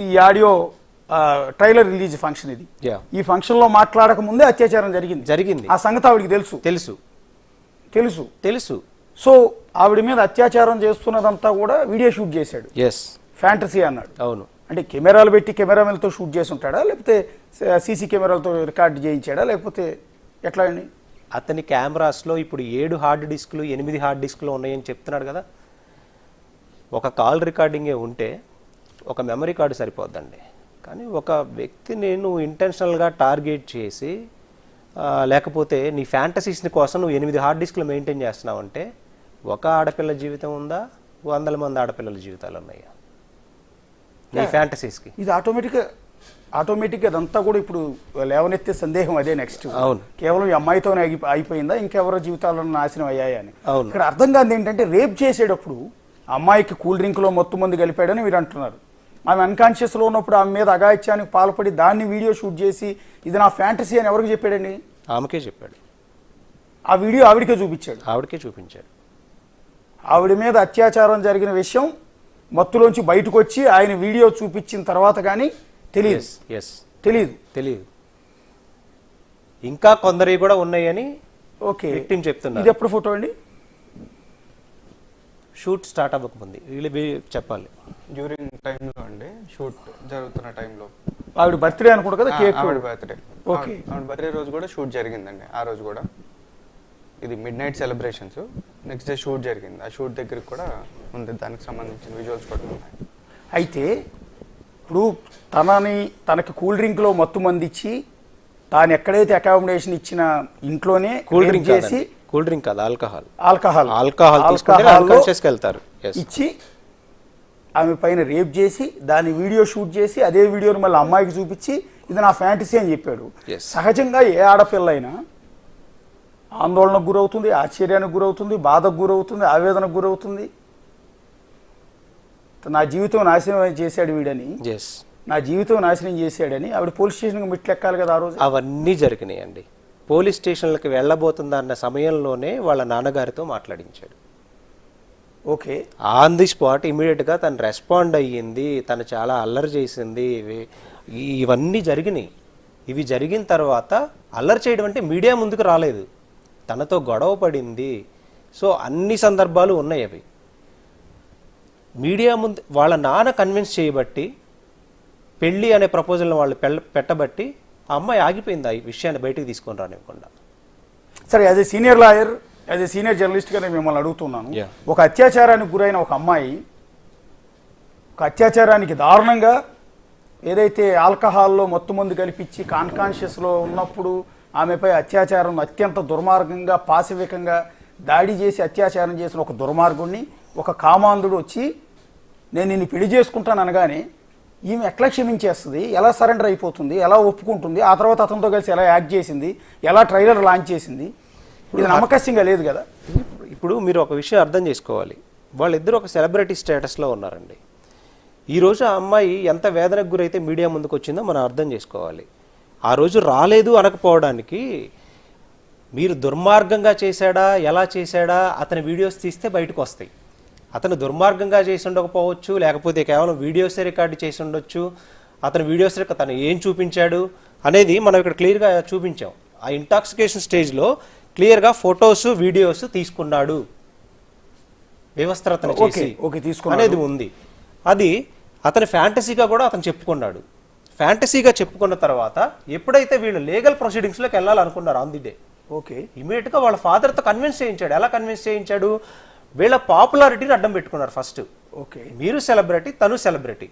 ఈ audio trailer release function ఇది. ఈ ఫంక్షన్ లో మాట్లాడక ముందే అత్యాచారం జరిగింది. ఆ సంగతి ఆవిడికి తెలుసు. సో ఆవిడ మీద అత్యాచారం చేస్తున్నదంతా కూడా వీడియో షూట్ చేశాడు. ఫ్యాంటసీ అన్నాడు. అవును. అంటే కెమెరాలు పెట్టి కెమెరామెన్తో షూట్ చేసి ఉంటాడా, లేకపోతే సీసీ కెమెరాలతో రికార్డ్ చేయించాడా, లేకపోతే ఎట్లా అండి? అతని కెమెరాస్లో ఇప్పుడు 7 హార్డ్ డిస్క్లు 8 హార్డ్ డిస్క్లు ఉన్నాయని చెప్తున్నాడు కదా. ఒక కాల్ రికార్డింగే ఉంటే ఒక మెమరీ కార్డు సరిపోద్దండి. కానీ ఒక వ్యక్తి నేను ఇంటెన్షనల్గా టార్గెట్ చేసి లేకపోతే నీ ఫ్యాంటసీస్ని కోసం నువ్వు 8 హార్డ్ డిస్క్లు మెయింటైన్ చేస్తున్నావు అంటే ఒక ఆడపిల్ల జీవితం ఉందా, 100 మంది ఆడపిల్లల జీవితాలు ఉన్నాయా నీ ఫ్యాంటసీస్కి? ఇది ఆటోమేటిక్గా అదంతా కూడా ఇప్పుడు లేవనెత్తే సందేహం అదే. నెక్స్ట్ అవును, కేవలం ఈ అమ్మాయితోనే అయిపోయిందా, ఇంకెవరో జీవితాలను నాశనం అయ్యాయా అని. అవును. ఇక్కడ అర్థం కాదు ఏంటంటే రేప్ చేసేటప్పుడు అమ్మాయికి కూల్ డ్రింక్లో మొత్తం మంది కలిపాడని మీరు అంటున్నారు. ఆమె అన్కాన్షియస్లో ఉన్నప్పుడు ఆమె మీద అఘాయిత్యానికి పాల్పడి దాన్ని వీడియో షూట్ చేసి ఇది నా ఫ్యాంటసీ అని ఎవరికి చెప్పాడండి? ఆమెకే చెప్పాడు. ఆ వీడియో ఆవిడకే చూపించాడు. ఆవిడ మీద అత్యాచారం జరిగిన విషయం మత్తులోంచి బయటకు వచ్చి ఆయన వీడియో చూపించిన తర్వాత కానీ తెలియదు. ఇంకా కొందరి కూడా ఉన్నాయని ఓకే చెప్తున్నారు. ఇది ఎప్పుడు ఫోటో అండి? షూట్ స్టార్ట్ అవ్వకముంది చెప్పాలి. డ్యూరింగ్ టైంలో అండి, షూట్ జరుగుతున్న టైంలో. ఆవిడ బర్త్డే అనుకుంటా కదా, కేక్ ఆవిడ బర్త్డే. ఓకే, ఆవిడ బర్త్డే రోజు కూడా షూట్ జరిగిందండి. ఆ రోజు కూడా ఇది mid night celebrations, next day shoot జరిగింది. ఆ షూట్ దగ్గరికి కూడా ఉంది, దానికి సంబంధించిన విజువల్స్ కూడా ఉన్నాయి. అయితే ఇప్పుడు తనకి కూల్ డ్రింక్లో మత్తు మంది ఇచ్చి తాను ఎక్కడైతే అకామిడేషన్ ఇచ్చిన ఇంట్లోనే కూల్ డ్రింక్ చేసి, కూల్ డ్రింక్ కాదు, ఆల్కహాల్ ఇచ్చి ఆమె పైన రేప్ చేసి దాన్ని వీడియో షూట్ చేసి అదే వీడియోని మళ్ళీ అమ్మాయికి చూపించి ఇది నా ఫ్యాంటసీ అని చెప్పాడు. సహజంగా ఏ ఆడపిల్ల అయినా ఆందోళనకు గురవుతుంది, ఆశ్చర్యానికి గురవుతుంది, బాధకు గురవుతుంది, ఆవేదనకు గురవుతుంది. నా జీవితం నాశనం చేశాడు వీడని, నా జీవితం నాశనం చేశాడని ఆవిడ పోలీస్ స్టేషన్కి మెట్లు ఎక్కాలి కదా ఆ రోజు. అవన్నీ జరిగినాయండి. పోలీస్ స్టేషన్లకు వెళ్ళబోతుందన్న సమయంలోనే వాళ్ళ నాన్నగారితో మాట్లాడించాడు. ఓకే, ఆన్ ది స్పాట్ ఇమీడియట్గా తను రెస్పాండ్ అయ్యింది, తను చాలా అల్లరి చేసింది. ఇవన్నీ జరిగినాయి. ఇవి జరిగిన తర్వాత అల్లరి చేయడం అంటే మీడియా ముందుకు రాలేదు, తనతో గొడవ పడింది. సో అన్ని సందర్భాలు ఉన్నాయి. అవి మీడియా ముందు వాళ్ళ నాన్న కన్విన్స్ చేయబట్టి, పెళ్ళి అనే ప్రపోజల్ని వాళ్ళు పెట్టబట్టి ఆ అమ్మాయి ఆగిపోయింది, ఈ విషయాన్ని బయటకు తీసుకొని రానివ్వకుండా. సరే, as a senior lawyer, as a senior జర్నలిస్ట్గా నేను మిమ్మల్ని అడుగుతున్నాను. ఒక అత్యాచారానికి గురైన ఒక అమ్మాయి, ఒక అత్యాచారానికి దారుణంగా ఏదైతే ఆల్కహాల్లో మత్తు మందు కల్పించి కాన్కాన్షియస్లో ఉన్నప్పుడు ఆమెపై అత్యాచారం అత్యంత దుర్మార్గంగా పాశవికంగా దాడి చేసి అత్యాచారం చేసిన ఒక దుర్మార్గుడిని ఒక కామాంధుడు వచ్చి నేను నిన్ను పెళ్లి చేసుకుంటాను అనగానే ఈమె ఎట్లా క్షమించేస్తుంది, ఎలా సరెండర్ అయిపోతుంది, ఎలా ఒప్పుకుంటుంది, ఆ తర్వాత అతనితో కలిసి ఎలా యాక్ట్ చేసింది, ఎలా ట్రైలర్ లాంచ్ చేసింది? ఇది నమ్మకస్యంగా లేదు కదా. ఇప్పుడు మీరు ఒక విషయం అర్థం చేసుకోవాలి, వాళ్ళిద్దరు ఒక సెలబ్రిటీ స్టేటస్లో ఉన్నారండి. ఈరోజు ఆ అమ్మాయి ఎంత వేదనకు గురైతే మీడియా ముందుకు వచ్చిందో మనం అర్థం చేసుకోవాలి. ఆ రోజు రాలేదు అనకపోవడానికి మీరు దుర్మార్గంగా చేశాడా, ఎలా చేశాడా, అతని వీడియోస్ తీస్తే బయటకు వస్తాయి. అతను దుర్మార్గంగా చేసి ఉండకపోవచ్చు, లేకపోతే కేవలం వీడియోసే రికార్డు చేసి ఉండొచ్చు. అతని వీడియోస్ తను ఏం చూపించాడు అనేది మనం ఇక్కడ క్లియర్గా చూపించాం. ఆ ఇంటాక్సికేషన్ స్టేజ్లో క్లియర్గా ఫొటోస్ వీడియోస్ తీసుకున్నాడు, వ్యవస్థరతను చేసి అనేది ఉంది. అది అతని ఫ్యాంటసీగా కూడా అతను చెప్పుకున్నాడు. ఫ్యాంటసీగా చెప్పుకున్న తర్వాత ఎప్పుడైతే వీళ్ళు లీగల్ ప్రొసీడింగ్స్లోకి వెళ్ళాలనుకున్నారు ఆన్ ది డే, ఇమీడియట్గా వాళ్ళ ఫాదర్తో కన్విన్స్ చేయించాడు. ఎలా కన్విన్స్ చేయించాడు? వీళ్ళ పాపులారిటీని అడ్డం పెట్టుకున్నారు ఫస్ట్. మీరు సెలబ్రిటీ, తను సెలబ్రిటీ,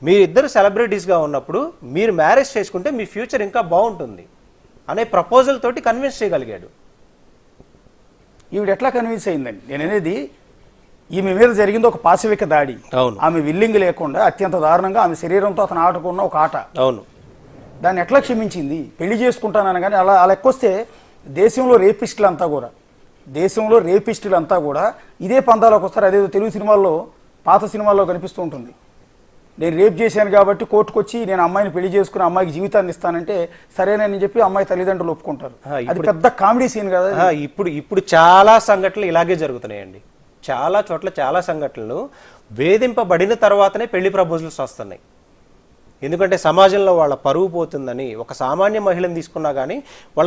మీరిద్దరు సెలబ్రిటీస్గా ఉన్నప్పుడు మీరు మ్యారేజ్ చేసుకుంటే మీ ఫ్యూచర్ ఇంకా బాగుంటుంది అనే ప్రపోజల్ తోటి కన్విన్స్ చేయగలిగాడు. ఈవిడ ఎట్లా కన్విన్స్ అయిందండి? నేను అనేది ఈమె మీద జరిగింది ఒక పాశవిక దాడి. ఆమె విల్లింగ్ లేకుండా అత్యంత దారుణంగా ఆమె శరీరంతో అతను ఆటకున్న ఒక ఆట. అవును, దాన్ని ఎట్లా క్షమించింది? పెళ్లి చేసుకుంటానని కానీ అలా ఎక్కొస్తే దేశంలో రేపిస్టులంతా కూడా ఇదే పందాలోకి వస్తారు. అదేదో తెలుగు సినిమాల్లో, పాత సినిమాల్లో కనిపిస్తూ ఉంటుంది. నేను రేప్ చేశాను కాబట్టి కోర్టుకు వచ్చి నేను అమ్మాయిని పెళ్లి చేసుకుని అమ్మాయికి జీవితాన్ని ఇస్తానంటే సరేనని చెప్పి అమ్మాయి తల్లిదండ్రులు ఒప్పుకుంటారు. అది పెద్ద కామెడీ సీన్ కదా. ఇప్పుడు చాలా సంఘటనలు ఇలాగే జరుగుతున్నాయండి. చాలా చోట్ల చాలా సంఘటనలు వేధింపబడిన తర్వాతనే పెళ్లి ప్రపోజల్స్ వస్తున్నాయి. ఎందుకంటే సమాజంలో వాళ్ళ పరువు పోతుందని. ఒక సామాన్య మహిళను తీసుకున్నా కానీ వాళ్ళ